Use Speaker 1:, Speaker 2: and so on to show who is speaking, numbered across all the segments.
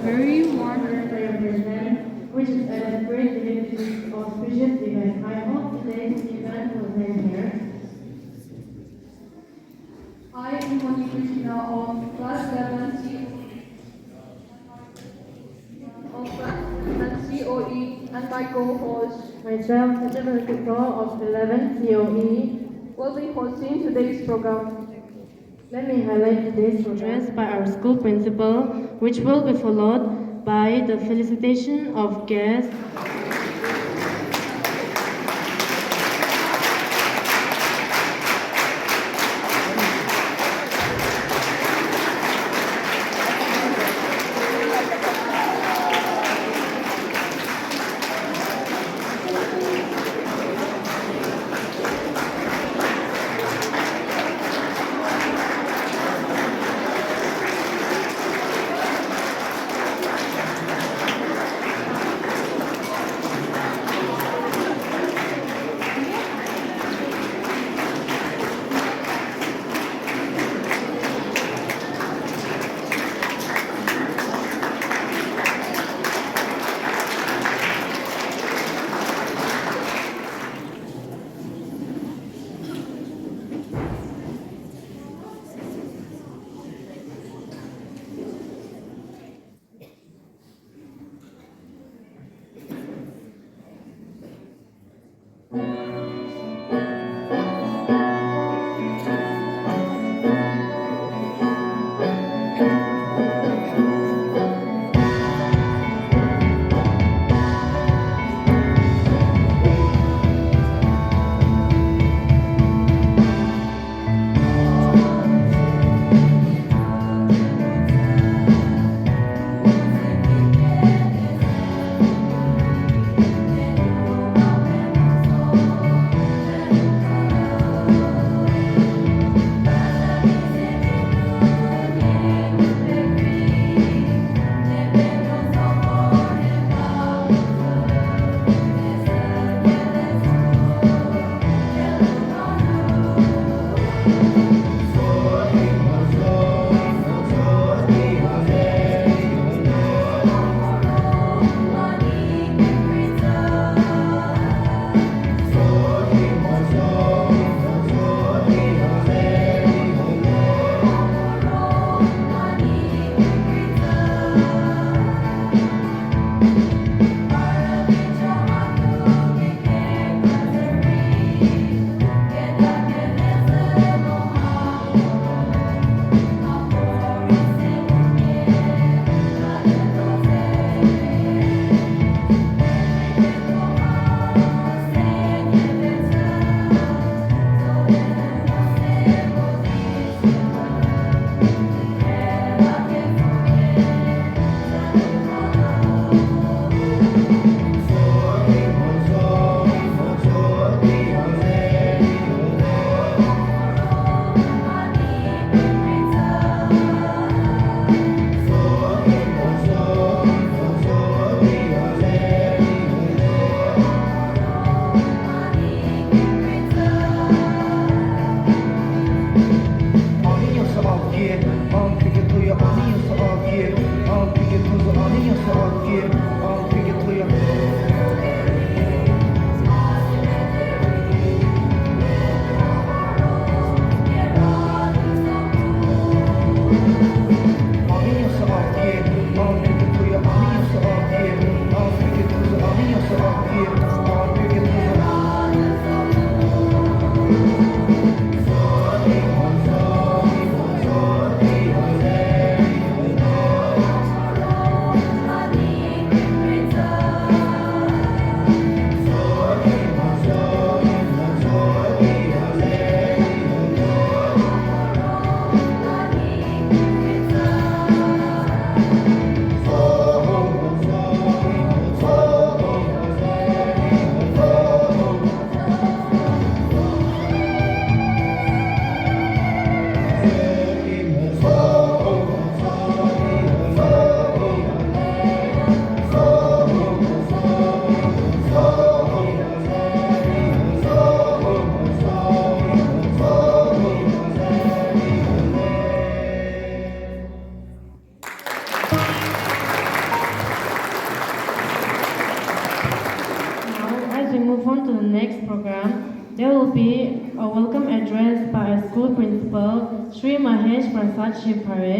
Speaker 1: very warm celebration, which is a great dignity of precious event. I hope today's event will take here.
Speaker 2: I am Moni Krishna of class 11 COE and my co-host
Speaker 1: Myself, Sajjad Al of 11 COE,
Speaker 2: will be hosting today's program.
Speaker 1: let me highlight today's address by our school principal, which will be followed by the felicitation of guests. next program, there will be a welcome address by our school principal, SHRI JNV.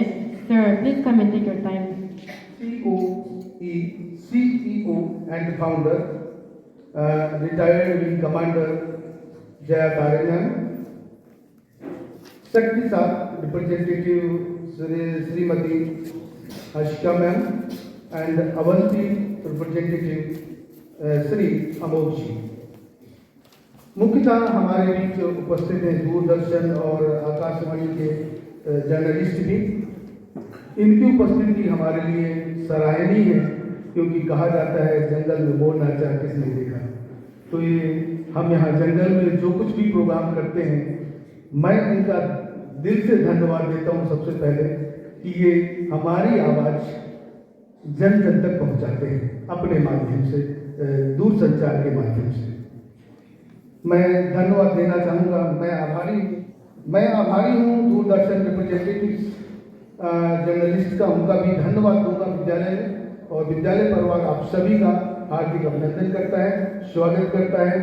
Speaker 1: Sir, please come and take your time.
Speaker 3: CEO and founder, retired Wing Commander Jaya SHRI representative Srimati Ashika ma'am and Avanti representative Shri अमोघ जी। मुख्यतः हमारे बीच उपस्थित हैं दूरदर्शन और आकाशवाणी के journalist भी। इनकी उपस्थिति हमारे लिए सराहनीय है, क्योंकि कहा जाता है जंगल में मोर नाचा किसने देखा। तो ये हम यहाँ जंगल में जो कुछ भी प्रोग्राम करते हैं, मैं इनका दिल से धन्यवाद देता हूँ सबसे पहले कि ये हमारी आवाज़ जन जन तक पहुँचाते हैं अपने माध्यम से, दूर संचार के माध्यम से। मैं धन्यवाद देना चाहूँगा। मैं आभारी हूँ दूरदर्शन रिप्रेजेंटेटिव्स जर्नलिस्ट का, उनका भी धन्यवाद दूंगा विद्यालय में, और विद्यालय परिवार आप सभी का हार्दिक अभिनंदन करता है, स्वागत करता है।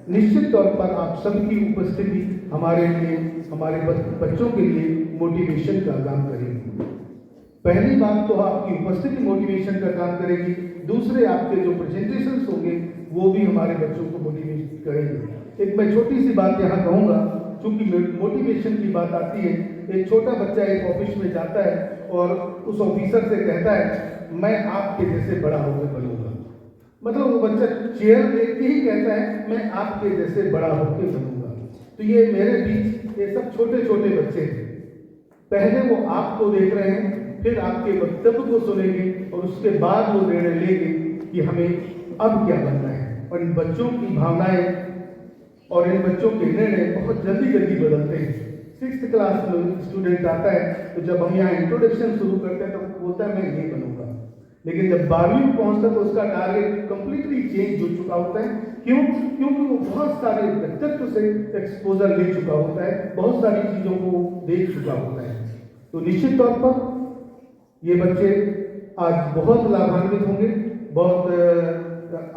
Speaker 3: निश्चित तौर पर आप सबकी उपस्थिति हमारे लिए, हमारे बच्चों के लिए मोटिवेशन का काम करेगी। पहली बात तो आपकी उपस्थिति मोटिवेशन का काम करेगी, दूसरे आपके जो प्रेजेंटेशंस होंगे वो भी हमारे बच्चों को मोटिवेट करेंगे। एक मैं छोटी सी बात यहाँ कहूँगा, चूँकि मोटिवेशन की बात आती है। एक छोटा बच्चा एक ऑफिस में जाता है और उस ऑफिसर से कहता है मैं आपके जैसे बड़ा होकर बनूंगा। मतलब वो बच्चा चेयर देख के ही कहता है मैं आपके जैसे बड़ा होकर बनूंगा। तो ये मेरे बीच ये सब छोटे छोटे बच्चे हैं। पहले वो आपको देख रहे हैं, फिर आपके वक्तव्य को सुनेंगे और उसके बाद वो निर्णय लेंगे कि हमें अब क्या बनना है। और इन बच्चों की भावनाएं और इन बच्चों के निर्णय बहुत जल्दी जल्दी बदलते हैं। 6th क्लास में स्टूडेंट आता है तो जब हम यहाँ इंट्रोडक्शन शुरू करते हैं तो वो बोलता है मैं ये बनूंगा, लेकिन जब 12वीं में पहुँचता है तो उसका टारगेट कंप्लीटली चेंज हो चुका होता है। क्यों? क्योंकि वो बहुत सारे व्यक्तित्व से एक्सपोजर ले चुका होता है, बहुत सारी चीज़ों को देख चुका होता है। तो निश्चित तौर पर ये बच्चे आज बहुत लाभान्वित होंगे, बहुत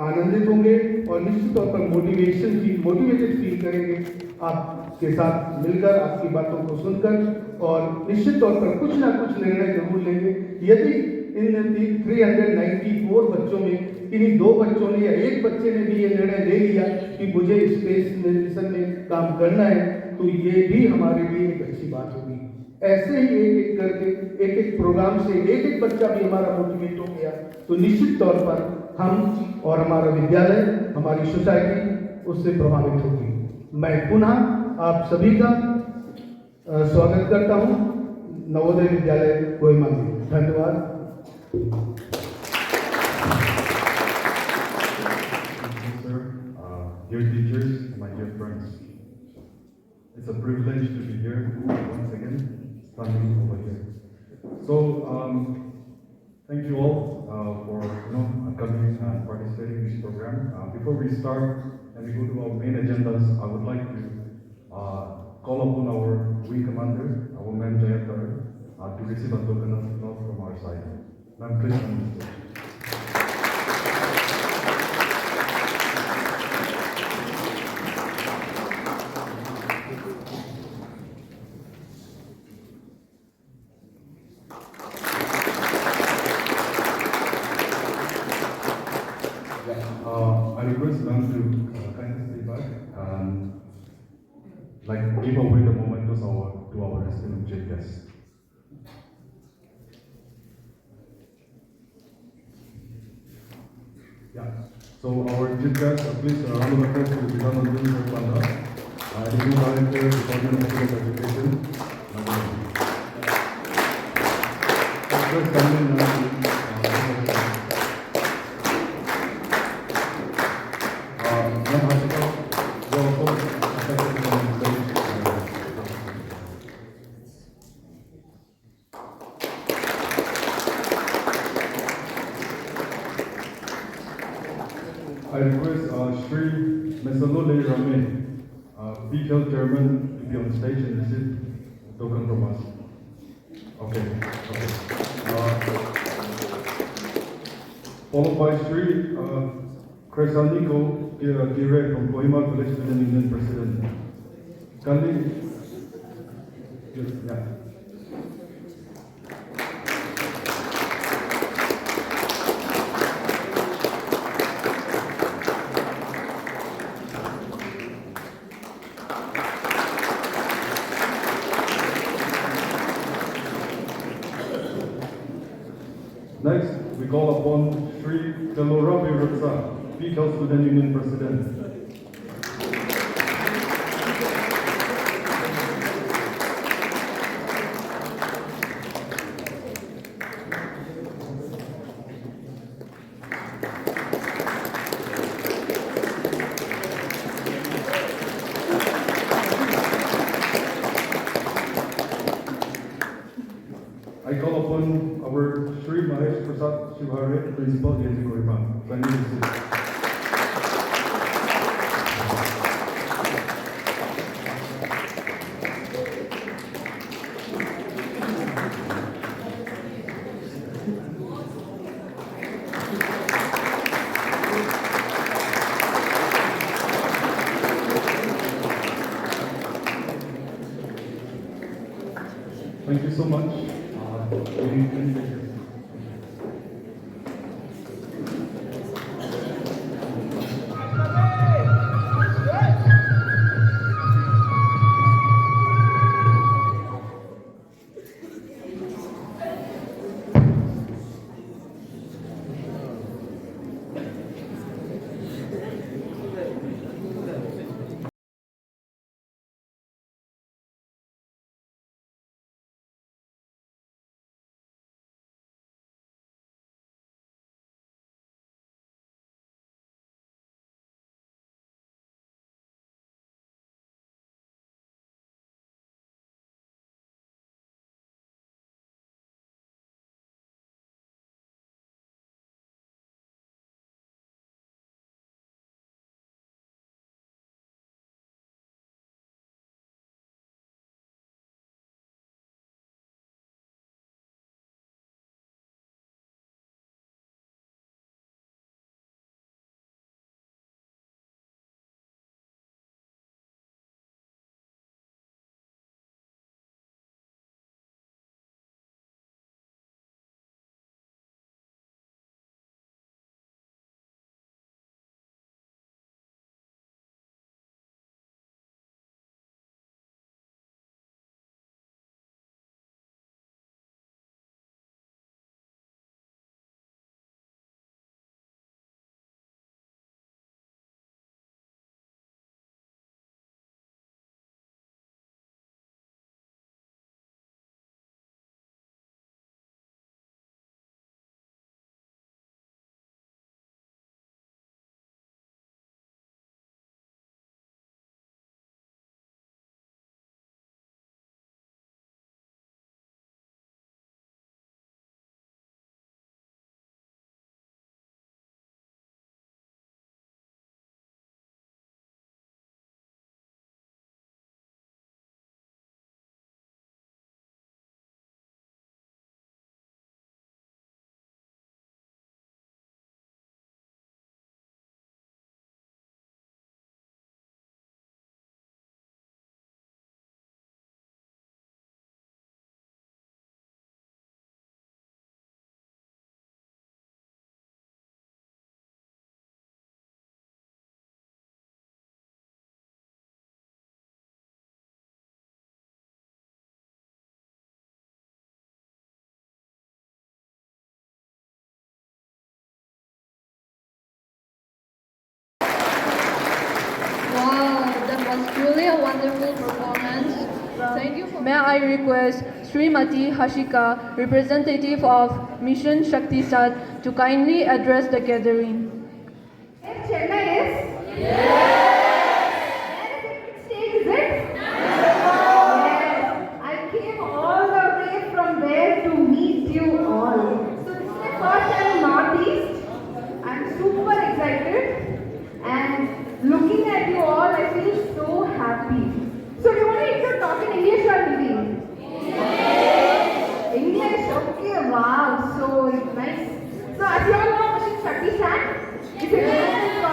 Speaker 3: आनंदित होंगे और निश्चित तौर पर मोटिवेटेड फील करेंगे आपके साथ मिलकर, आपकी बातों को सुनकर, और निश्चित तौर पर कुछ ना कुछ निर्णय जरूर लेंगे। यदि इन 394 बच्चों में किन्हीं 2 बच्चों ने या 1 बच्चे ने भी ये निर्णय ले लिया कि मुझे स्पेस मिशन में काम करना है, तो ये भी हमारे लिए एक अच्छी बात होगी। ऐसे ही एक एक करके एक एक प्रोग्राम से एक एक बच्चा भी हमारा मोटिवेट हो गया तो निश्चित तौर पर हम और हमारा विद्यालय, हमारी सोसाइटी उससे प्रभावित होगी। मैं पुनः आप सभी का स्वागत करता हूं नवोदय विद्यालय कोहिमा में। धन्यवाद।
Speaker 4: Dear teachers, my dear friends, it's a privilege to be here once again, standing over here. So, thank you all for coming and participating in this program. Before we start and we go to our main agendas, I would like to call upon our wing commander, our man Jayakar, to receive a token of love from our side. Ma'am, please come on the stage. I request them to kindly stay back and give away the mementos to our esteemed guests. Yeah. So our chief guest, please round of applause to Vidyalaya Vidyalaya Vidyalaya, the new director, Department of Education. First time I request SHRI PHL Chairman to be on stage and receive a token from us. Okay. Followed by SHRI Kresalniko Gire from Kohima College Student Union President. Kindly, yes, yeah. Next, we call upon SHRI Jawahar Navodaya Vidyalaya Student Union President. I call upon our SHRI Jawahar Principal JNV Kohima. Kindly receive. Thank you so much.
Speaker 2: Wow, that was truly a wonderful performance. Thank you. May I request Srimati Hashika, representative of Mission SHAKThiSAT, to kindly address the gathering.
Speaker 5: Chennai is? Yes! Where state is it? Yes! I came all the way from there to meet you all. So this is my first time in Northeast. I'm super excited and looking at you all, I feel so happy. So do you want to either talk in English or Hindi? English, okay, wow, so nice. So as you all know, Mission SHRI JNV is a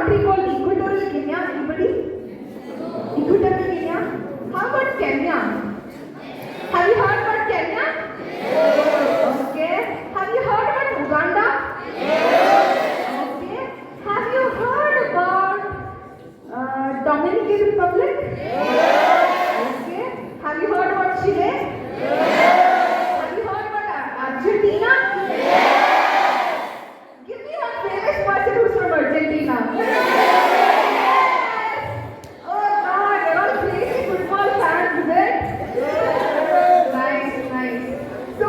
Speaker 5: country called Equatorial Guinea? Anybody? Equatorial Guinea? How about Kenya? Have you heard about Kenya? Okay. Have you heard about Uganda? Okay. Have you heard about Dominican Republic? Okay. Have you heard about Chile? Have you heard about Argentina? Give me one famous person who's from Argentina. Oh God, you're all crazy football fans, is it? Nice. So I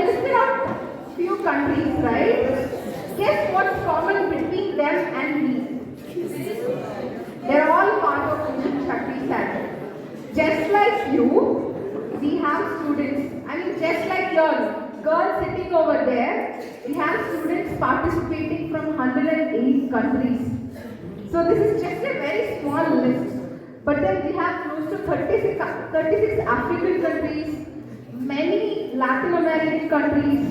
Speaker 5: listed out few countries, right? Guess what's common between them and me? They're all part of Mission SHRI. Just like you, we have students. I mean, just like your girl sitting over there, we have students participating from 108 countries. So this is just a very small list. But then we have close to 36 African countries, many Latin American countries,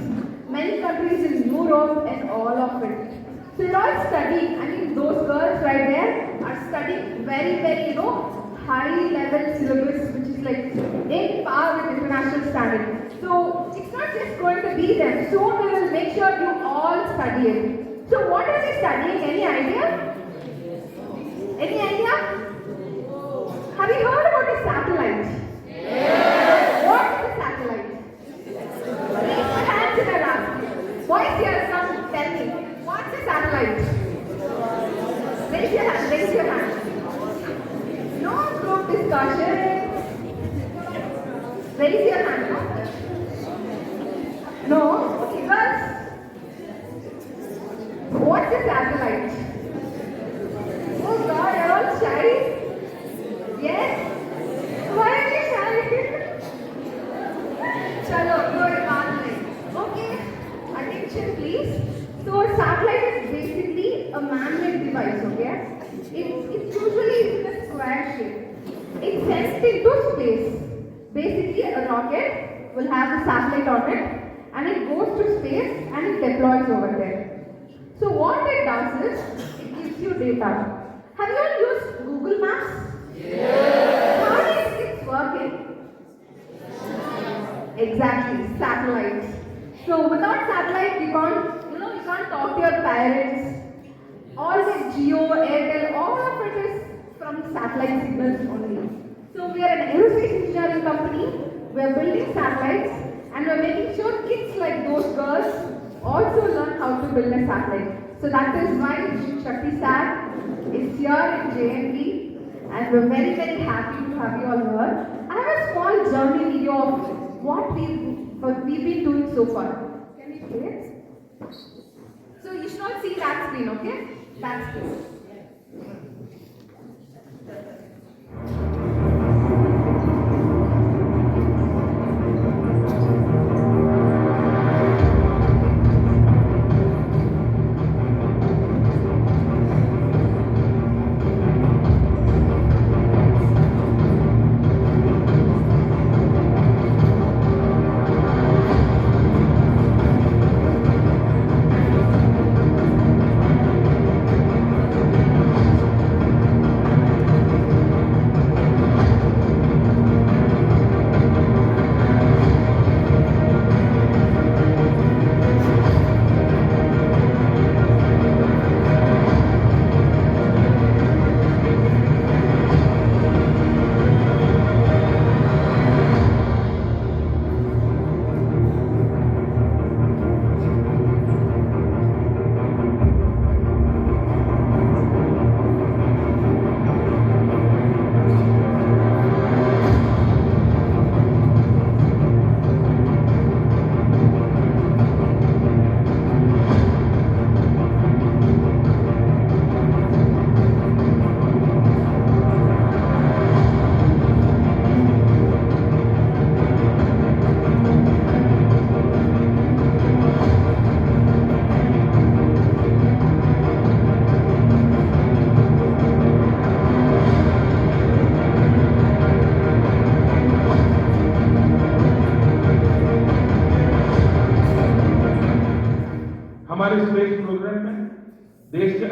Speaker 5: many countries in Europe, and all of it. So they're all studying. I mean, those girls right there are studying very, high level syllabus, which is like in par with international standard. So it's not just going to be them. Soon we will make sure you all study it. So what are they studying? Any idea? Any idea? Have you heard about a satellite? Yes. What is a satellite? Raise your hands and I'll ask you. Boys here, come tell me. What's a satellite? Raise your hand. No group discussion. Raise your hand, no? No? Okay, girls. What's a satellite? Oh God, you're all shy. Yes? Why are you shy? Chalo, you're a okay. Attention please. So a satellite is basically a man-made device, okay? It's usually in a square shape. It's sent into space. Basically, a rocket will have a satellite on it, and it goes to space and it deploys over there. So what it does is, it gives you data. Have you all used Google Maps? Yes. How is it working? Exactly, satellites. So without satellite, you can't talk to your parents. All the Geo, Airtel, all of it is from satellite signals only. So we are an aerospace engineering company. We are building satellites, and we are making sure kids like those girls also learn how to build a satellite. So that is why SHAKThiSAT is here in JNV, and we're very, very happy to have you all here. I have a small journey video of what we've been doing so far. Can you play it? So you should not see that screen, okay? That screen.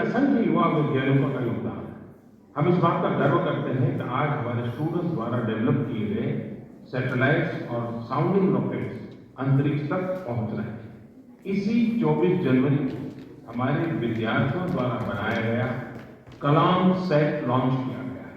Speaker 6: असंख्य युवा वैज्ञानिकों का योगदान है। हम इस बात का गर्व करते हैं कि आज हमारे स्टूडेंट्स द्वारा डेवलप किए गए सैटेलाइट्स और साउंडिंग रॉकेट्स अंतरिक्ष तक पहुंच रहे हैं। इसी 24 जनवरी को हमारे विद्यार्थियों द्वारा बनाया गया कलाम सेट लॉन्च किया गया है।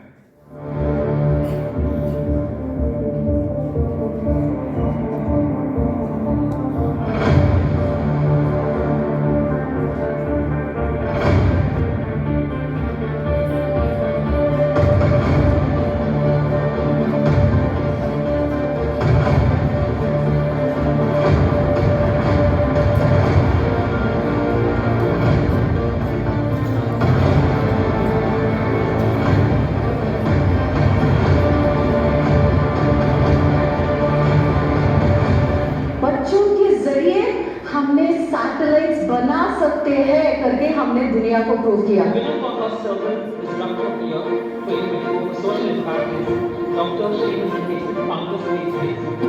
Speaker 7: बना सकते हैं करके हमने दुनिया को प्रूव किया।
Speaker 8: Winner of our silver instructor of the year 2024 social impact is Dr. SHRI Founder SHRI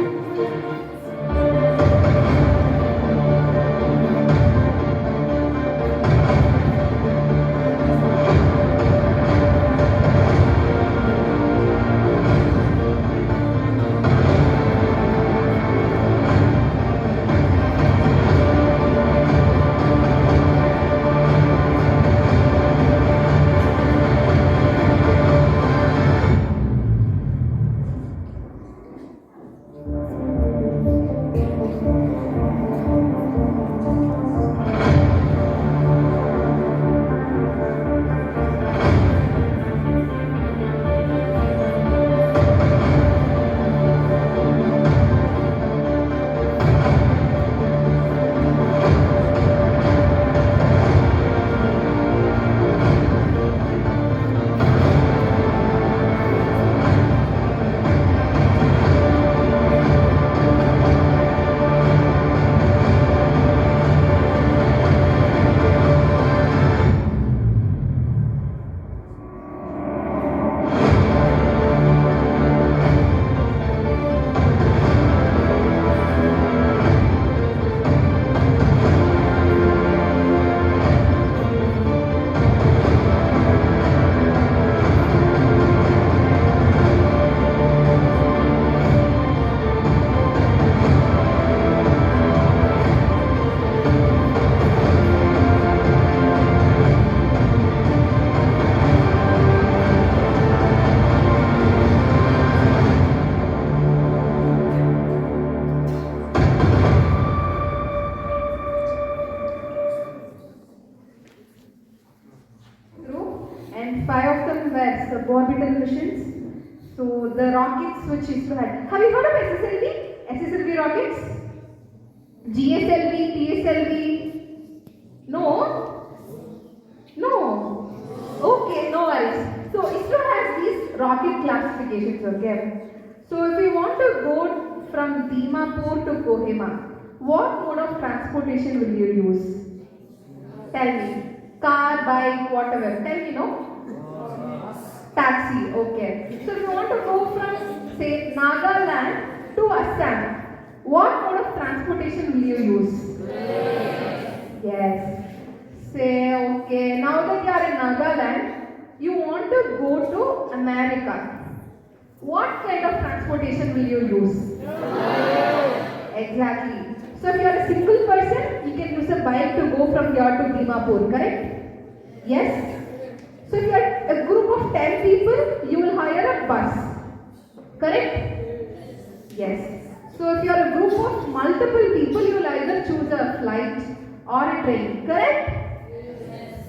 Speaker 5: and 5 of them were suborbital missions. So the rockets which ISRO had. Have you heard of SSLV? SSLV rockets? GSLV, TSLV? No? No? Okay, no worries. So ISRO has these rocket classifications, okay? So if we want to go from Dimapur to Kohima, what mode of transportation will you use? Tell me. Car, bike, whatever. Tell me, no? Taxi, okay. So if you want to go from, say, Nagaland to Assam, what mode of transportation will you use? Yes. Say, okay, now that you are in Nagaland, you want to go to America. What kind of transportation will you use? Exactly. So if you are a single person, you can use a bike to go from here to Dimapur, correct? Yes? So if you are a group of 10 people, you will hire a bus, correct? Yes. So if you are a group of multiple people, you will either choose a flight or a train, correct?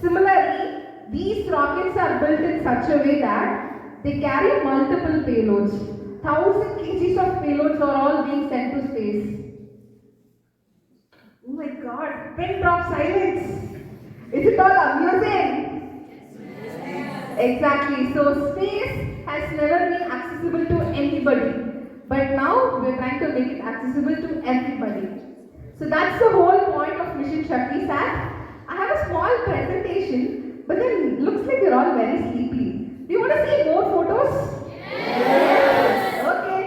Speaker 5: Similarly, these rockets are built in such a way that they carry multiple payloads. 1000 kgs of payloads are all being sent to space. Oh my god, pin drop silence. Is it all amusing? Exactly. So space has never been accessible to anybody. But now we are trying to make it accessible to everybody. So that's the whole point of Mission SHAKThiSAT. I have a small presentation, but then looks like you're all very sleepy. Do you want to see more photos? Yes. Okay.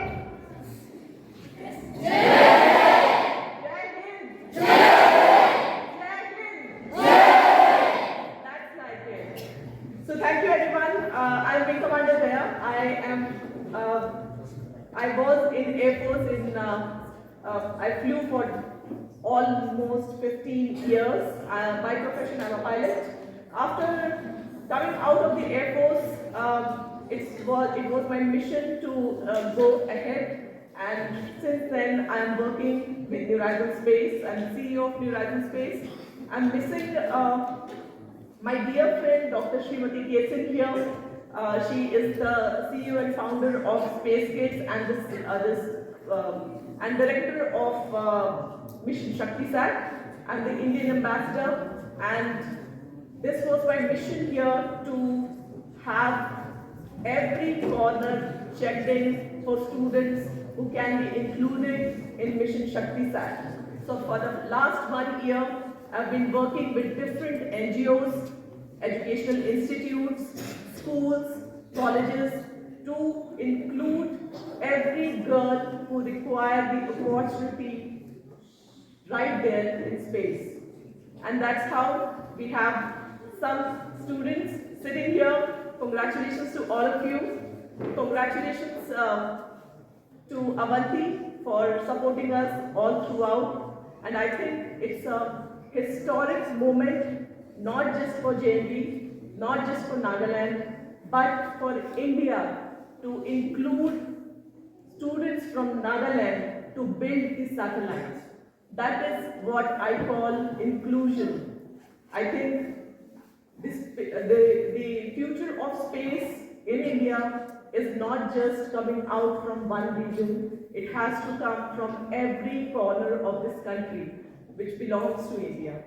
Speaker 5: That's nice.
Speaker 9: was in Air Force I flew for almost 15 years. By profession, I'm a pilot. After coming out of the Air Force, it was my mission to go ahead, and since then I am working with New Horizon Space. I'm the CEO of New Horizon Space. I'm missing my dear friend Dr. Srimati Ketsin here. She is the CEO and founder of Space Kids and director of Mission SHRI. I'm the Indian ambassador, and this was my mission here to have every corner checked in for students who can be included in Mission SHRI. So for the last 1 year, I've been working with different NGOs, educational institutes, schools, colleges, to include every girl who requires the opportunity right there in space. And that's how we have some students sitting here. Congratulations to all of you. Congratulations to Avanti for supporting us all throughout. And I think it's a historic moment, not just for JNV, not just for Nagaland, but for India, to include students from Nagaland to build these satellites. That is what I call inclusion. I think the future of space in India is not just coming out from one region. It has to come from every corner of this country, which belongs to India.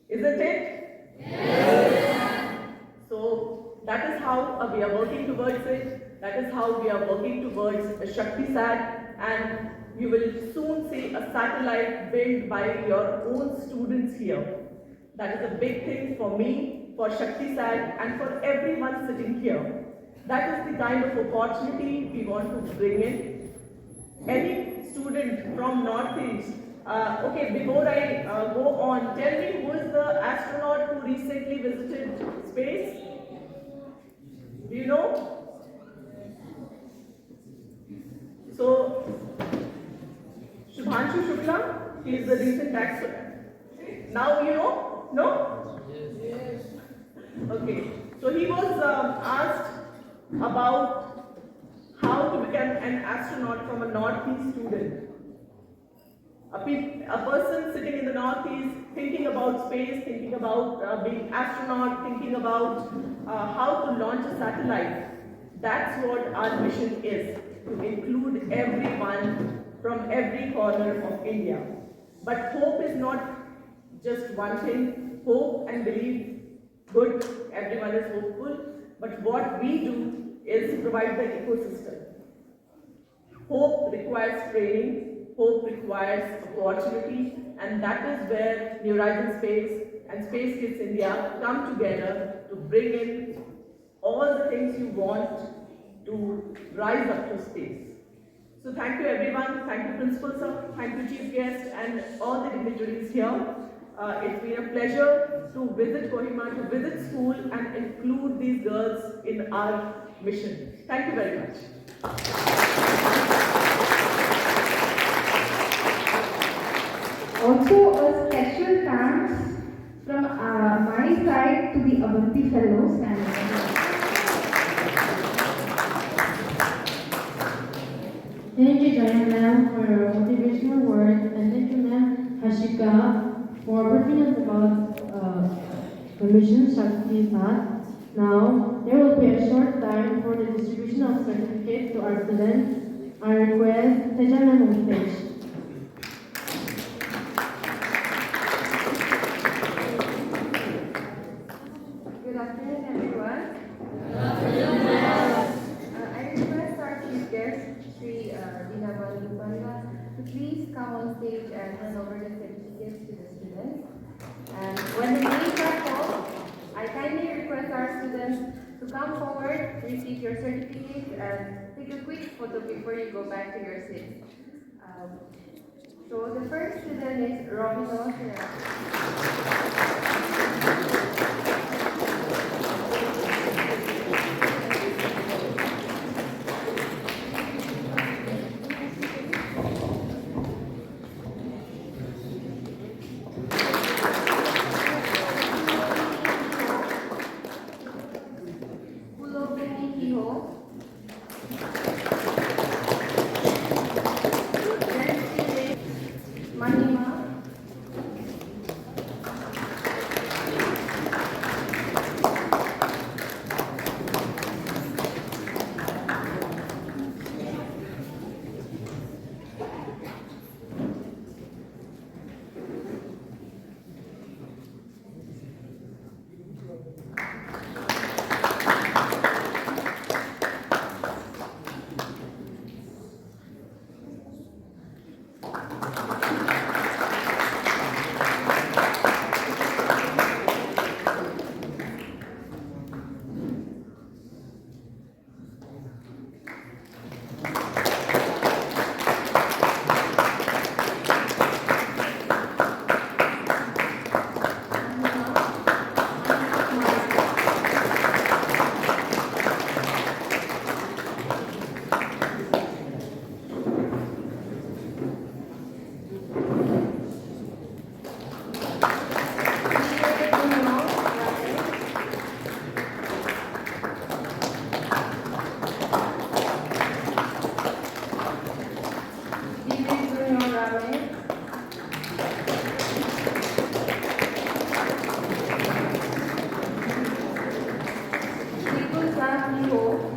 Speaker 9: Isn't it? Yes. So that is how we are working towards it. That is how we are working towards a SHAKTISAT, and you will soon see a satellite built by your own students here. That is a big thing for me, for SHAKTISAT, and for everyone sitting here. That is the kind of opportunity we want to bring in. Any student from Northeast, okay, before I go on, tell me who is the astronaut who recently visited space? Do you know? So, Shubhanshu Shukla, he is the recent astronaut. Now you know? No? Yes. Okay. So he was asked about how to become an astronaut from a Northeast student. A person sitting in the Northeast thinking about space, thinking about being astronaut, thinking about how to launch a satellite. That's what our mission is, to include everyone from every corner of India. But hope is not just one thing. Hope and belief, good, everyone is hopeful. But what we do is provide the ecosystem. Hope requires training, hope requires opportunity, and that is where New Horizon Space and Space Kids India come together to bring in all the things you want to rise up to space. So thank you everyone, thank you Principal Sir, thank you Chief Guest and all the dignitaries here. It's been a pleasure to visit Kohima, to visit school and include these girls in our mission. Thank you very much.
Speaker 5: Also a special thanks from my side to the Avanti Fellows and
Speaker 1: thank you, Jaya ma'am, for your motivational words, and thank you, ma'am Hashika, for briefing us about the mission SHAKTISAT. Now, there will be a short time for the distribution of certificates to our students. I request Teja ma'am on stage.
Speaker 10: Good afternoon, everyone. Good afternoon. I request our chief guest, SHRI Jawahar Navodaya Vidyalaya, to please come on stage and hand over the certificates to the students. And when the names are called, I kindly request our students to come forward, receive your certificates, and take a quick photo before you go back to your seats. So the first student is Robino. Rame, Nikul Ho,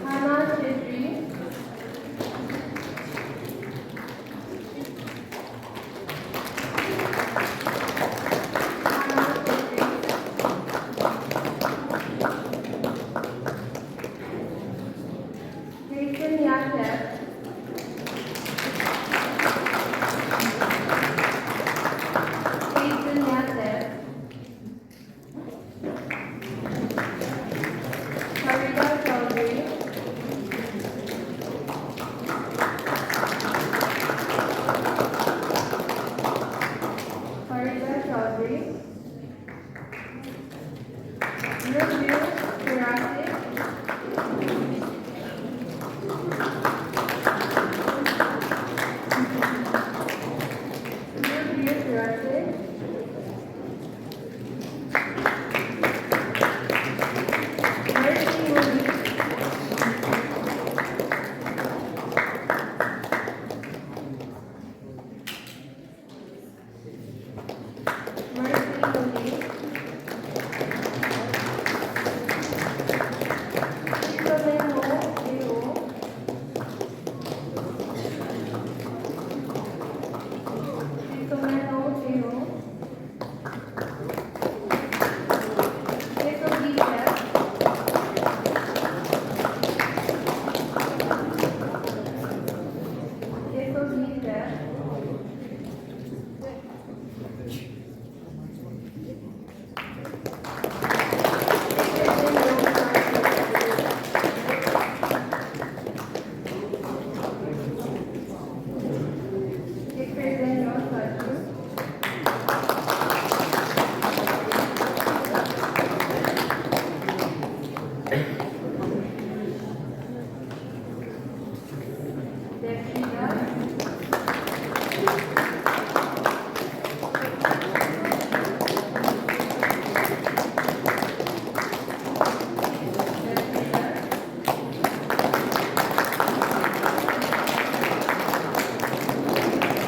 Speaker 10: Hana Chetri, Hana Chetri, Jason Yasef, Jason Yasef, Farida Chaudhary, Farida Chaudhary, Murju Firasi, Murju Firasi, Mercy Modi, Mercy Modi, Philomeno Leo, Philomeno Leo, Jacob Dieter, Jacob Dieter, Jefferson Rosaju, Devshida,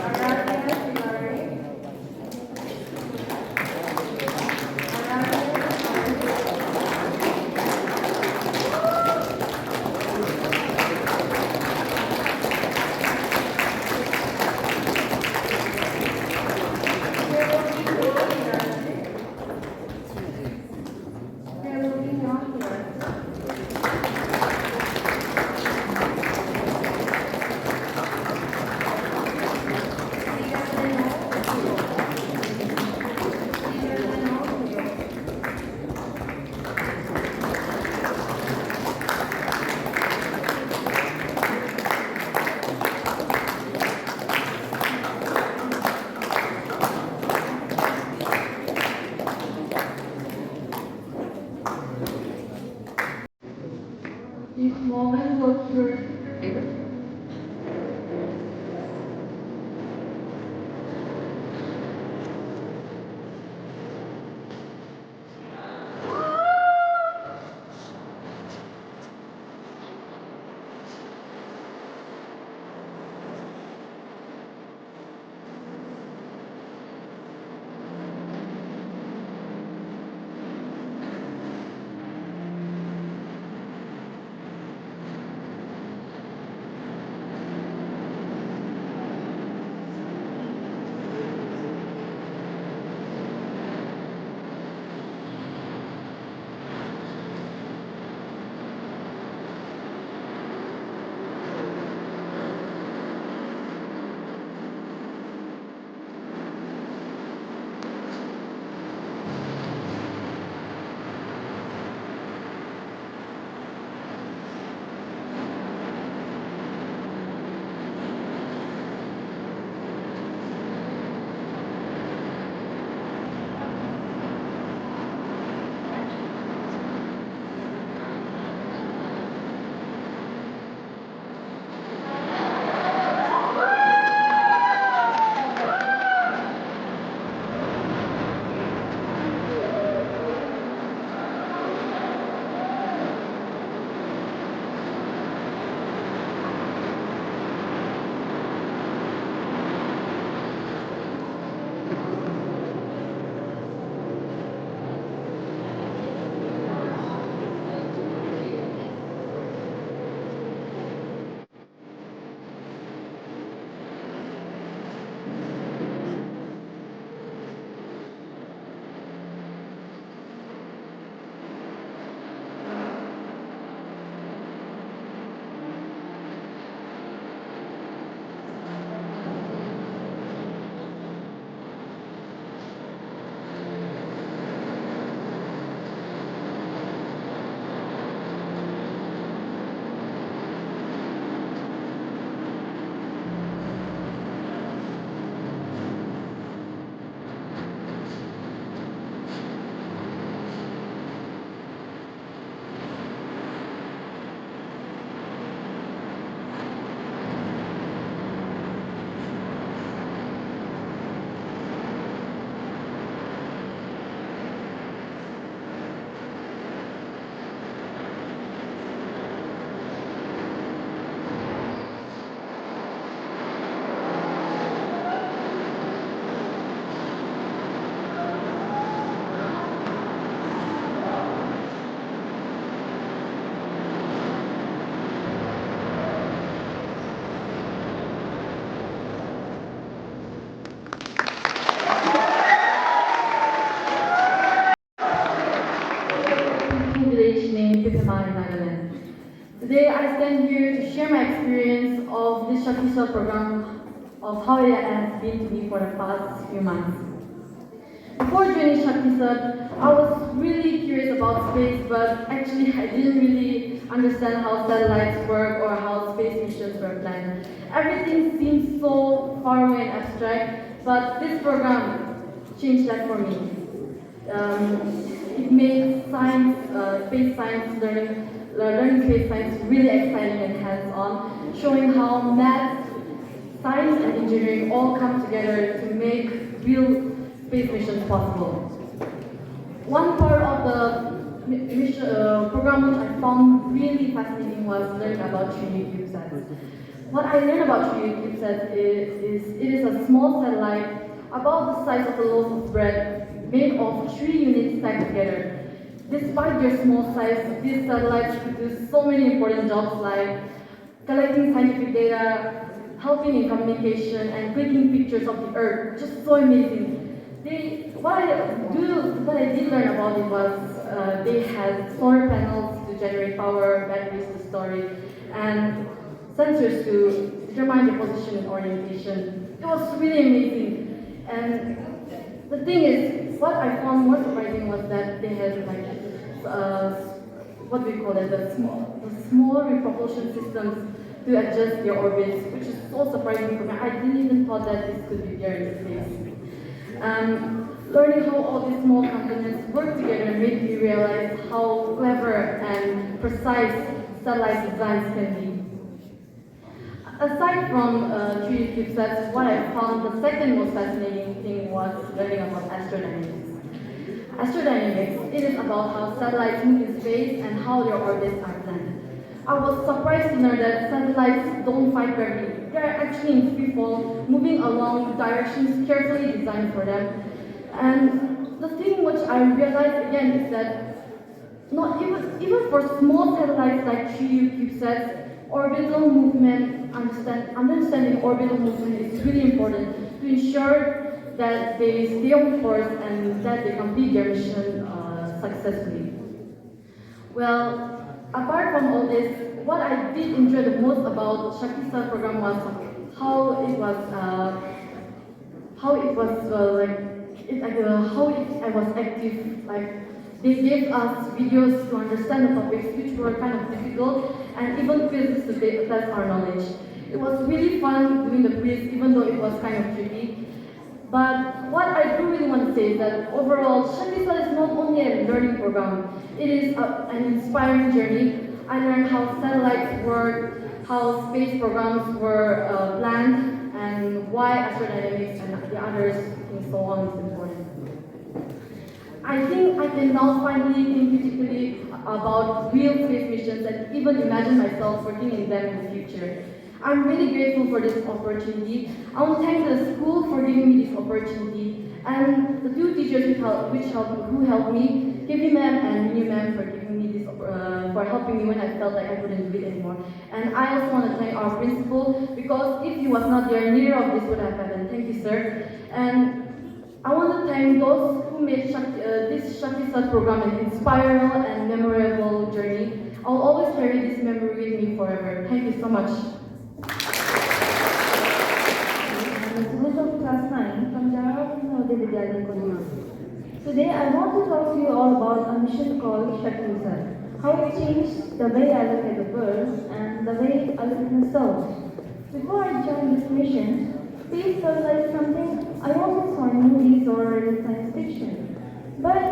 Speaker 10: Aradia Silari, This moment was first.
Speaker 1: Today I stand here to share my experience of this SHRI program, of how it has been to me for the past few months. Before joining SHRI, I was really curious about space, but actually I didn't really understand how satellites work or how space missions were planned. Everything seemed so far away and abstract, but this program changed that for me. It made science, space science learning space science really exciting and hands-on, showing how math, science and engineering all come together to make real space missions possible. One part of the mission, program which I found really fascinating was learning about 3D CubeSats. What I learned about 3D CubeSats is it is a small satellite about the size of a loaf of bread made of 3 units stacked together. Despite their small size, these satellites produce so many important jobs like collecting scientific data, helping in communication, and clicking pictures of the Earth. Just so amazing. What I did learn about it was they had solar panels to generate power, batteries to store it, and sensors to determine the position and orientation. It was really amazing. And the thing is, what I found more surprising was that they had like what we call it, the small propulsion systems to adjust their orbits, which is so surprising for me. I didn't even thought that this could be there in space. Learning how all these small components work together made me realize how clever and precise satellite designs can be. Aside from 3D CubeSats, what I found the second most fascinating thing was learning about astrodynamics. Astrodynamics, it is about how satellites move in space and how their orbits are planned. I was surprised to learn that satellites don't fight gravity. They are actually in free fall, moving along directions carefully designed for them. And the thing which I realized again is that not even for small satellites like 3D CubeSats, orbital movement, understanding orbital movement is really important to ensure that they stay on course and that they complete their mission successfully. Well, apart from all this, what I did enjoy the most about SHRI program was how it was active. Like they gave us videos to understand the topics which were kind of difficult, and even quizzes to test our knowledge. It was really fun doing the quiz, even though it was kind of tricky. But what I do really want to say is that overall, SHRI is not only a learning program, it is an inspiring journey. I learned how satellites work, how space programs were planned, and why astrodynamics and the others and so on is important. I think I can now finally think critically about real space missions and even imagine myself working in them in the future. I'm really grateful for this opportunity. I want to thank the school for giving me this opportunity and the 2 teachers who helped me, Kevin ma'am and Minu ma'am for giving me this, for helping me when I felt like I couldn't do it anymore. And I also want to thank our principal because if he was not there, neither of this would have happened. Thank you, sir. And I want to thank those who made this SHRI program an inspiring and memorable journey. I'll always carry this memory with me forever. Thank you so much.
Speaker 10: Student of class 9 from Jawahar Navodaya Vidyalaya Kohima. Today I want to talk to you all about a mission called SHRI, how it changed the way I look at the world and the way I look at myself. Before I joined this mission, space felt like something I always saw in movies or in science fiction. But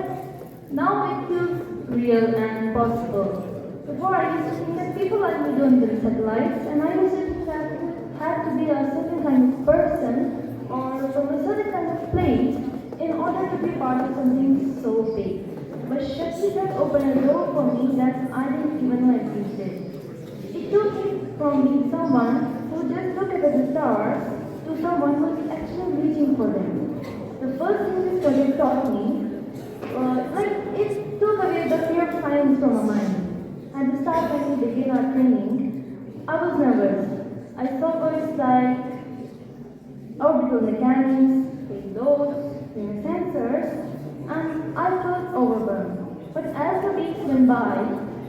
Speaker 10: now it feels real and possible. Before I used to think that people like me don't build satellites, and I used to think that you had to be a certain kind of person or from a certain kind of place in order to be part of something so big. But SHRI opened a door for me that I didn't even know existed. It took me from being someone who just looked at the stars to someone who is actually reaching for them. The first thing this project taught me, it took away the fear of science from my mind. At the start when we began our training, I was nervous. I saw words like orbital mechanics, payloads, sensors, and I felt overwhelmed. But as the weeks went by,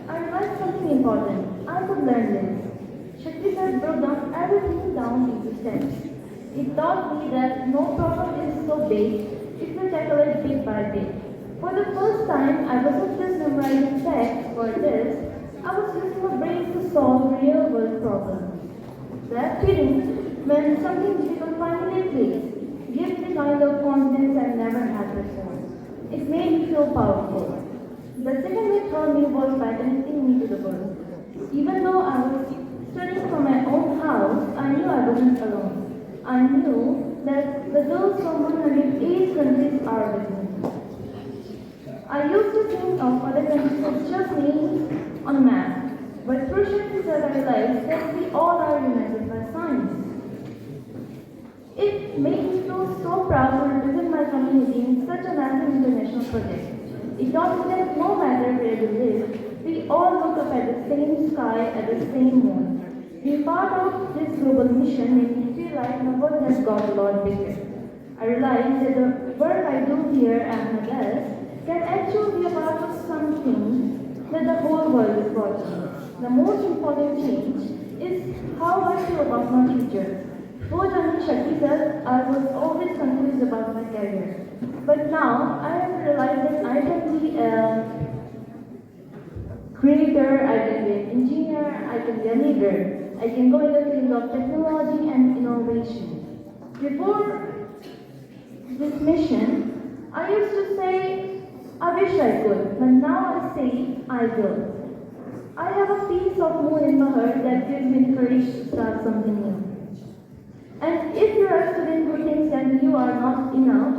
Speaker 10: I realized something important.
Speaker 1: I could learn this. SHRI broke down everything down into steps. It taught me that no problem is so big if you tackle it bit by bit. For the first time, I wasn't just memorizing facts for this, I was using my brain to solve real world problems. That feeling, when something difficult finally clicks, gives me the kind of confidence I never had before. It made me feel powerful. The second way taught me was by connecting me to the world. Even though I was studying from my own house, I knew I wasn't alone. I knew that the girls from 108 countries are with me. I used to think of other countries as just names on a map, but through SHRI I realized that we all are united by science. It made me feel so proud to represent my community in such a massive international project. It taught me that no matter where we live, we all look up at the same sky at the same moment. Being part of this global mission made me feel like my world has got a lot bigger. I realized that the work I do here at my desk can actually be a part of something that the whole world is watching. The most important change is how I feel about my future. Before joining SHRI, I was always confused about my career. But now I have realized that I can be a creator, I can be an engineer, I can be a leader. I can go in the field of technology and innovation. Before this mission, I used to say, I wish I could, but now I say, I will. I have a piece of moon in my heart that gives me the courage to start something new. And if you're a student who thinks that you are not enough,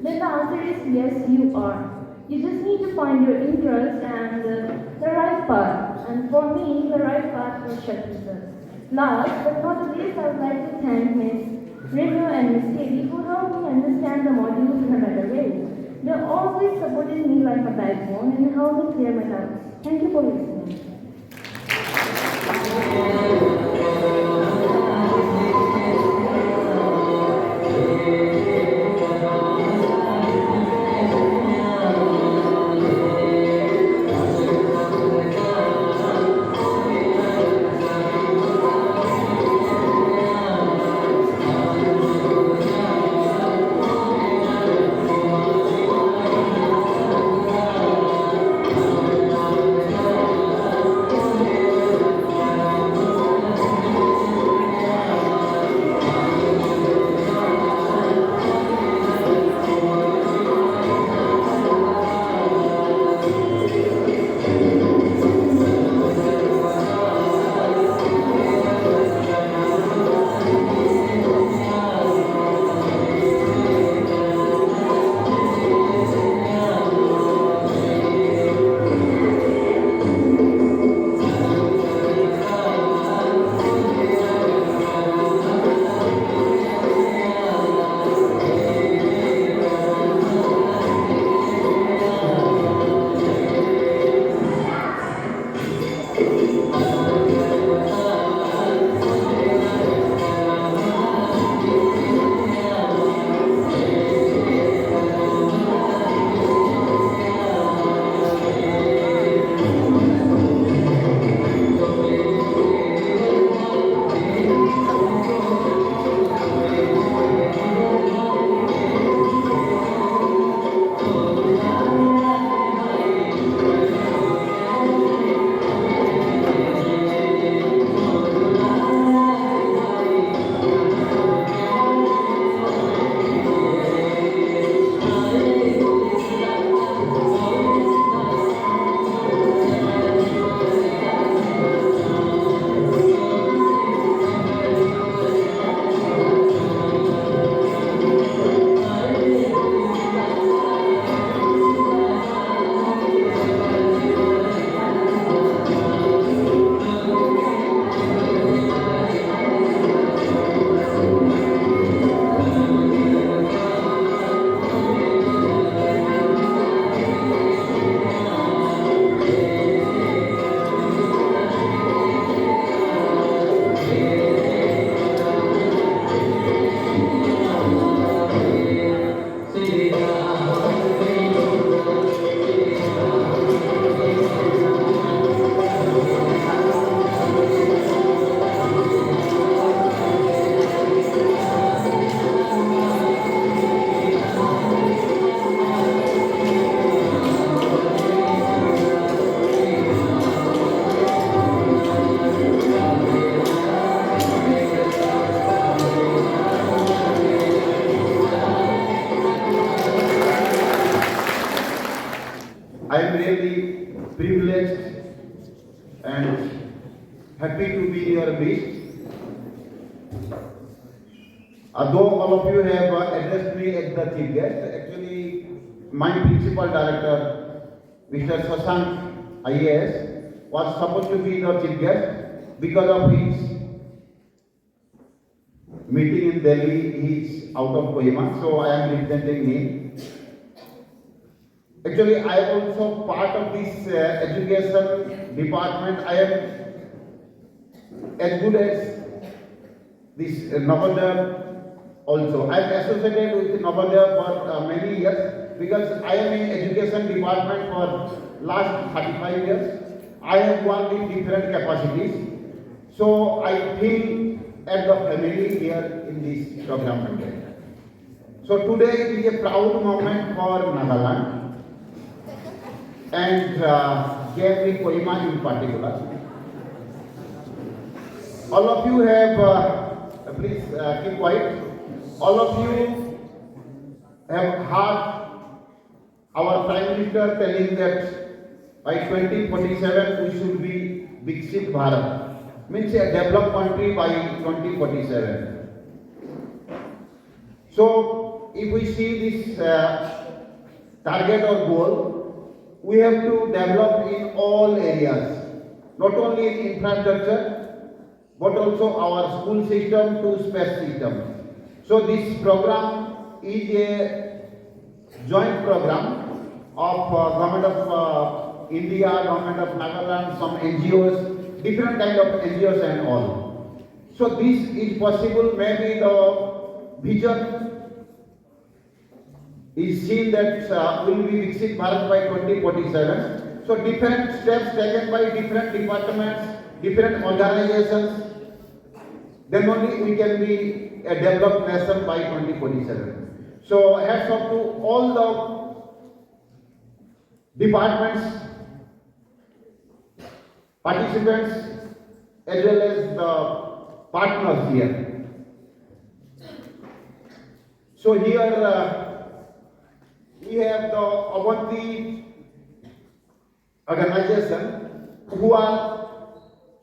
Speaker 1: then the answer is yes, you are. You just need to find your interest and the right path. And for me, the right path was SHRI. Last but not the least, I would like to thank Ms. Renu and Ms. Katie who helped me understand the modules in a better way. They always supported me like a backbone and helped me clear my doubts. Thank you for listening.
Speaker 11: I am really privileged and happy to be in your midst. Though all of you have addressed me as the chief guest, actually my principal director, Mr. Shashank IAS, was supposed to be the chief guest because of his meeting in Delhi. He is out of Kohima, so I am representing him. Actually, I am also part of this education department. I am as good as this Navodaya also. I am associated with Navodaya for many years because I am in education department for last 35 years. I have worked in different capacities. So I feel at the family here in this program today. So today it is a proud moment for Nagaland and JNV Kohima in particular. All of you have, please keep quiet. All of you have heard our Prime Minister telling that by 2047 we should be Viksit Bharat, means a developed country by 2047. So if we see this target or goal, we have to develop in all areas, not only in infrastructure, but also our school system to space system. So this program is a joint program of Government of India, Government of Nagaland, some NGOs, different kind of NGOs and all. So this is possible, maybe the vision is seen that will be Viksit Bharat by 2047. So different steps taken by different departments, different organizations, then only we can be a developed nation by 2047. So hats off to all the departments, participants, as well as the partners here. So here we have the Avanti organization who are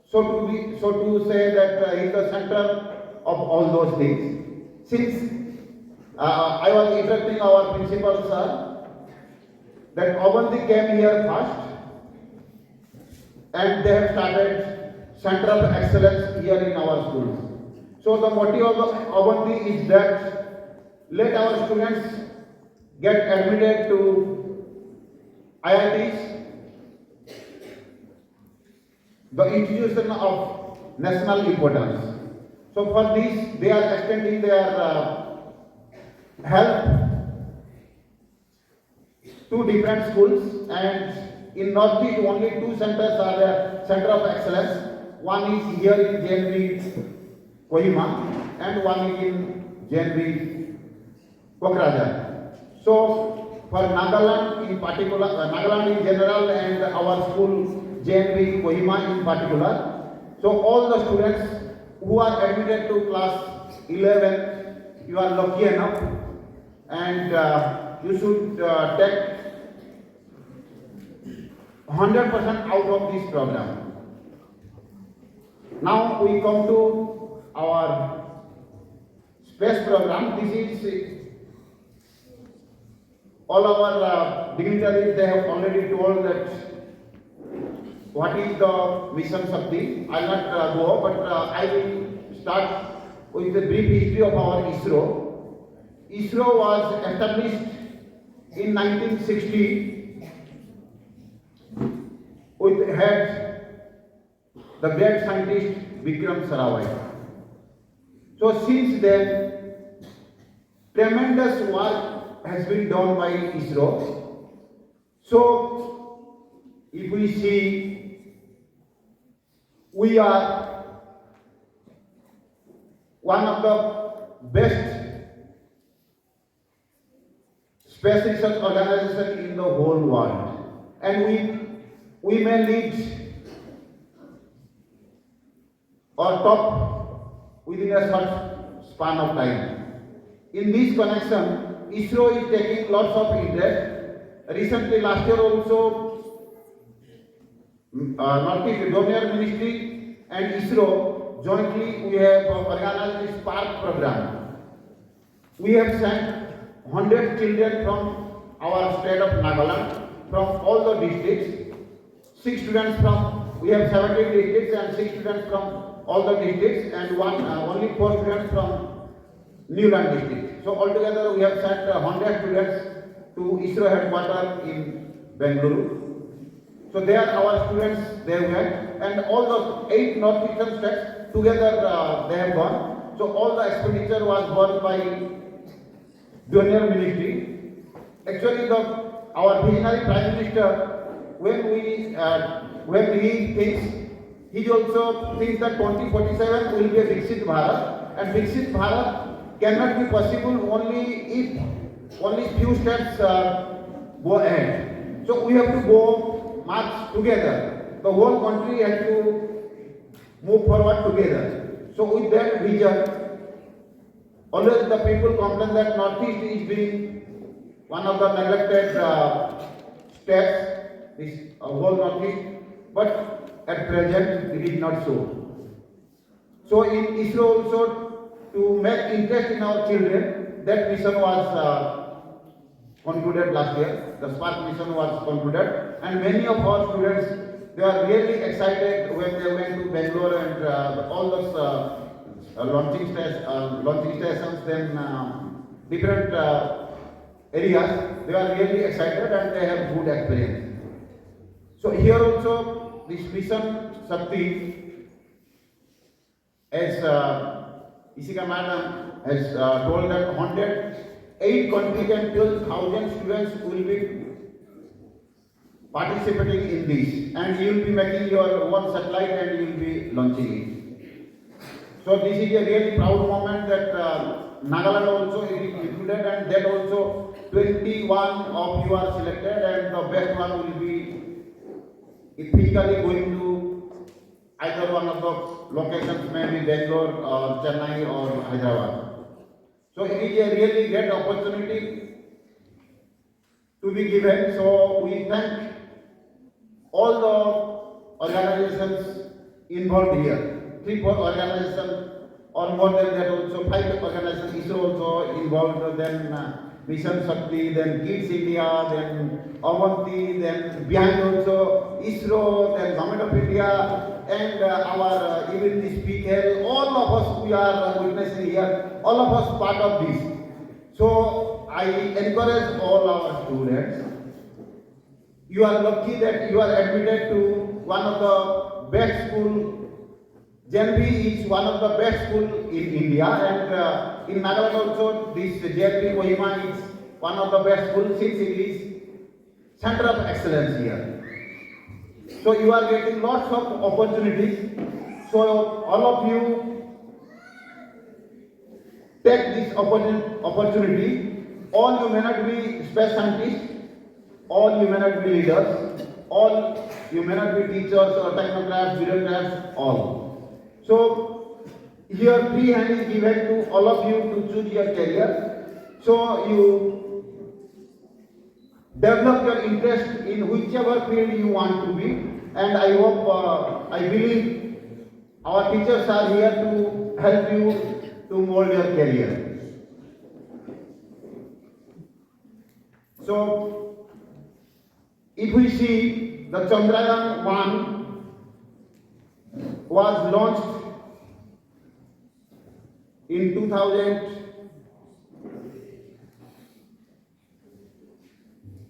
Speaker 11: so to say that is the center of all those things. Since I was interrupting our principal sir, that Avanti came here first and they have started Center of Excellence here in our schools. So the motive of Avanti is that let our students get admitted to IITs, the institution of national importance. So for this, they are extending their help to different schools, and in Northeast only two centers are the Center of Excellence. One is here in JNV Kohima and one is in JNV Kohima. So for Nagaland in particular, Nagaland in general and our school JNV Kohima in particular, so all the students who are admitted to class 11, you are lucky enough and you should take 100% out of this program. Now we come to our space program. This is all our dignitaries, they have already told that what is the mission Shakti. I will not go, but I will start with the brief history of our ISRO. ISRO was established in 1960 with head the great scientist Vikram Sarabhai. So since then, tremendous work has been done by ISRO. So if we see, we are one of the best space research organization in the whole world, and we may lead or top within a short span of time. In this connection, ISRO is taking lots of interest recently last year also, Northeast Donor Ministry and ISRO jointly we have organized this Spark program. We have sent 100 children from our state of Nagaland, from all the districts, 6 students from, we have 17 districts and 6 students from all the districts and only 4 students from Newland district. So altogether we have sent 100 students to ISRO headquarters in Bengaluru. So there our students, they went, and all the 8 northeastern states together they have gone. So all the expenditure was borne by Donor Ministry. Actually, our visionary Prime Minister, when he thinks, he also thinks that 2047 will be a Viksit Bharat, and Viksit Bharat cannot be possible only if only few steps go ahead. So we have to go march together. The whole country has to move forward together. So with that vision, always the people complain that Northeast is being one of the neglected states, this whole Northeast, but at present it is not so. So in ISRO also, to make interest in our children, that mission was concluded last year. The Spark mission was concluded, and many of our students, they are really excited when they went to Bangalore and all those launching stations, then different areas. They are really excited and they have good experience. So here also, this mission Shakti, as Isika Madam has told that 108 countries and 12,000 students will be participating in this, and you will be making your one satellite and you will be launching it. So this is a really proud moment that Nagaland also is included, and that also 21 of you are selected, and the best one will be physically going to either one of the locations, maybe Bangalore or Chennai or Hyderabad. So it is a really great opportunity to be given. So we thank all the organizations involved here. 3-4 organizations or more than that also, 5 organizations, ISRO also involved, then Mission Shakti, then Kids India, then Avanti, then behind also ISRO, then Government of India, and our even this speaker, all of us we are witnessing here, all of us part of this. So I encourage all our students. You are lucky that you are admitted to one of the best school. JNV is one of the best school in India, and in Nagaland also this JNV Kohima is one of the best schools since it is center of excellence here. So you are getting lots of opportunities. So all of you take this opportunity. All you may not be space scientists, all you may not be leaders, all you may not be teachers or technocrats, bureaucrats, all. So here free hand is given to all of you to choose your career. So you develop your interest in whichever field you want to be, and I hope, I believe our teachers are here to help you to mold your career. So if we see the Chandrayaan-1 was launched in 2000.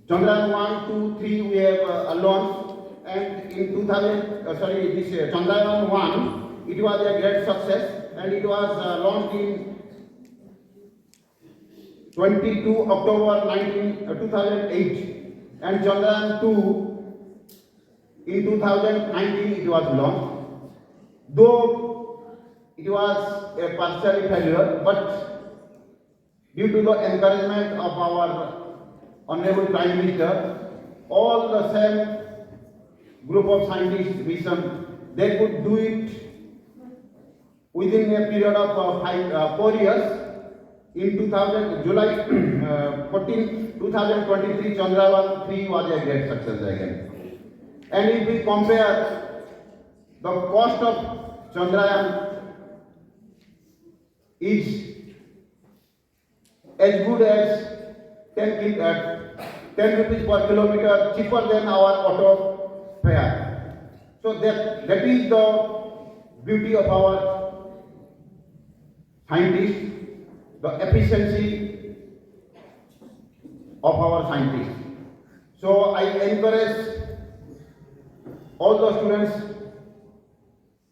Speaker 11: Chandrayaan 1, 2, 3 we have launched, and in 2000, this Chandrayaan 1, it was a great success, and it was launched in 22 October 2008, and Chandrayaan 2 in 2019 it was launched. Though it was a partial failure, but due to the encouragement of our Honorable Prime Minister, all the same group of scientists mission, they could do it within a period of 4 years. In July 2023 Chandrayaan 3 was a great success again. And if we compare the cost of Chandrayaan is as good as 10 rupees per kilometer cheaper than our auto fare. So that is the beauty of our scientists, the efficiency of our scientists. So I encourage all the students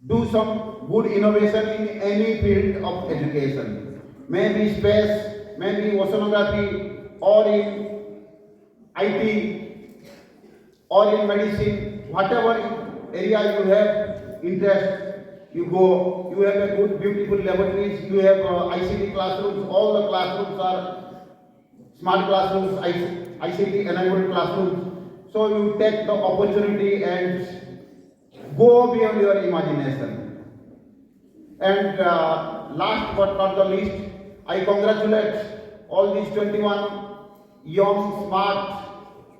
Speaker 11: do some good innovation in any field of education, maybe space, maybe oceanography, or in IT, or in medicine, whatever area you have interest, you go. You have a good, beautiful laboratories, you have ICT classrooms, all the classrooms are smart classrooms, ICT enabled classrooms. So you take the opportunity and go beyond your imagination. And last but not the least, I congratulate all these 21 young, smart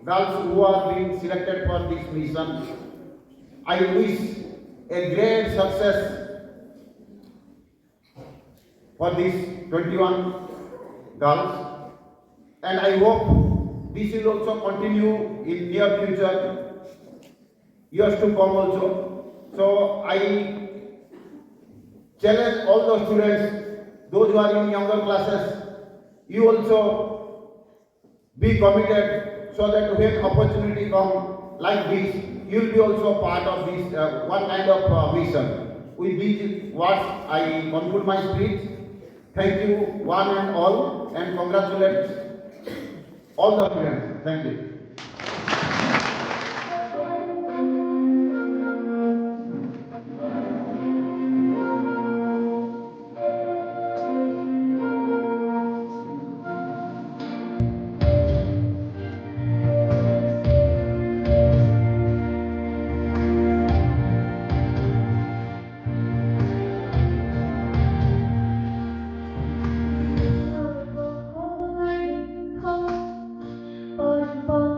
Speaker 11: girls who are being selected for this mission. I wish a great success for these 21 girls, and I hope this will also continue in near future, years to come also. So I challenge all the students, those who are in younger classes, you also be committed so that when opportunity come like this, you will be also part of this one kind of mission. With these words, I conclude my speech. Thank you one and all, and congratulate all the students. Thank you.
Speaker 12: Bye.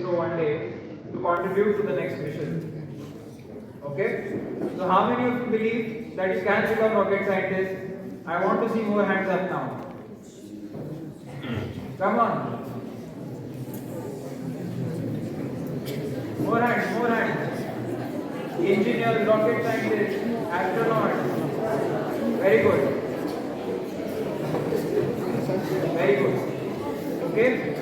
Speaker 12: ISRO one day to contribute to the next mission. Okay? So how many of you believe that you can become rocket scientists? I want to see more hands up now. Come on. More hands, more hands. Engineers, rocket scientists, astronauts. Very good. Very good. Okay?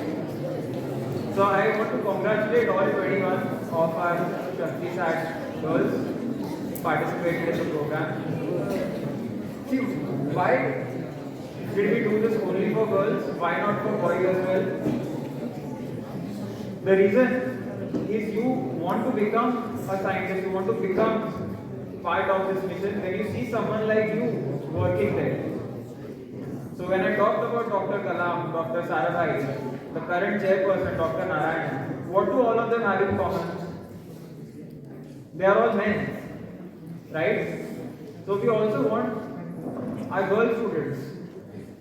Speaker 12: So I want to congratulate all 21 of our SHRI girls participated in the program. See, why did we do this only for girls? Why not for boys as well? The reason is you want to become a scientist, you want to become part of this mission when you see someone like you working there. So when I talked about Dr. Kalam, Dr. Sarabhai, the current chairperson, Dr. Narayan, what do all of them have in common? They are all men, right? So we also want our girl students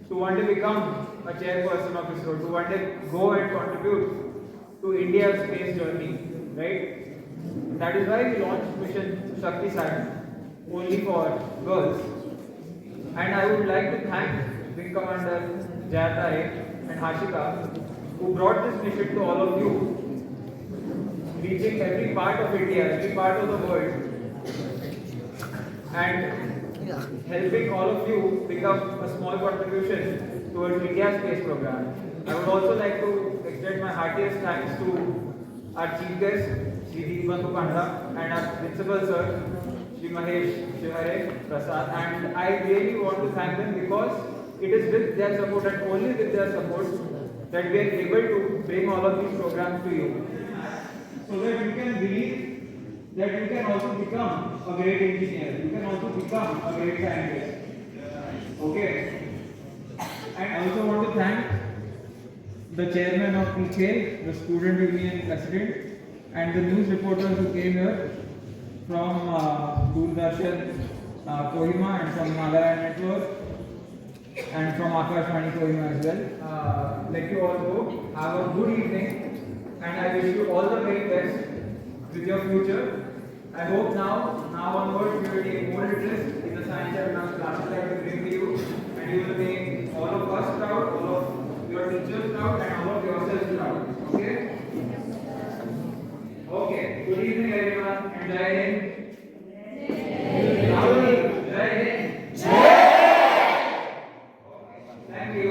Speaker 12: to want to become a chairperson of ISRO, to want to go and contribute to India's space journey, right? That is why we launched mission SHAKThiSAT only for girls. And I would like to thank Wing Commander Jayatare and Hashika who brought this mission to all of you, reaching every part of India, every part of the world, and helping all of you become a small contribution towards India's space program. I would also like to extend my heartiest thanks to our chief guest, Shri Deepbantu Kanda, and our principal sir, Shri Mahesh Shivare Prasad. And I really want to thank them because it is with their support and only with their support that we are able to bring all of these programs to you. So that you can believe that you can also become a great engineer, you can also become a great scientist. Okay? And I also want to thank the chairman of PK, the student union president, and the news reporters who came here from Doordarshan Kohima and from Nagaland Network and from Akashvani Kohima as well. Let you all go. Have a good evening and I wish you all the very best with your future. I hope now onwards you will take more interest in the science and math classes that we bring to you and you will make all of us proud, all of your teachers proud and all of yourselves proud. Okay? Okay. Good evening everyone and Jai Hind. Rahul, Jai Hind. Thank you.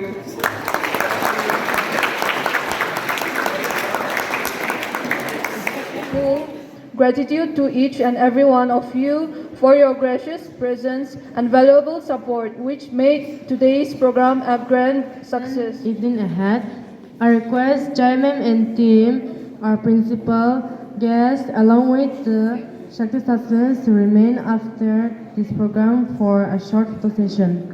Speaker 2: Gratitude to each and every one of you for your gracious presence and valuable support, which made today's program a grand success.
Speaker 1: Evening ahead, I request Jai Ma'am and team, our principal, guests, along with the SHAKThiSAT students to remain after this program for a short photo session.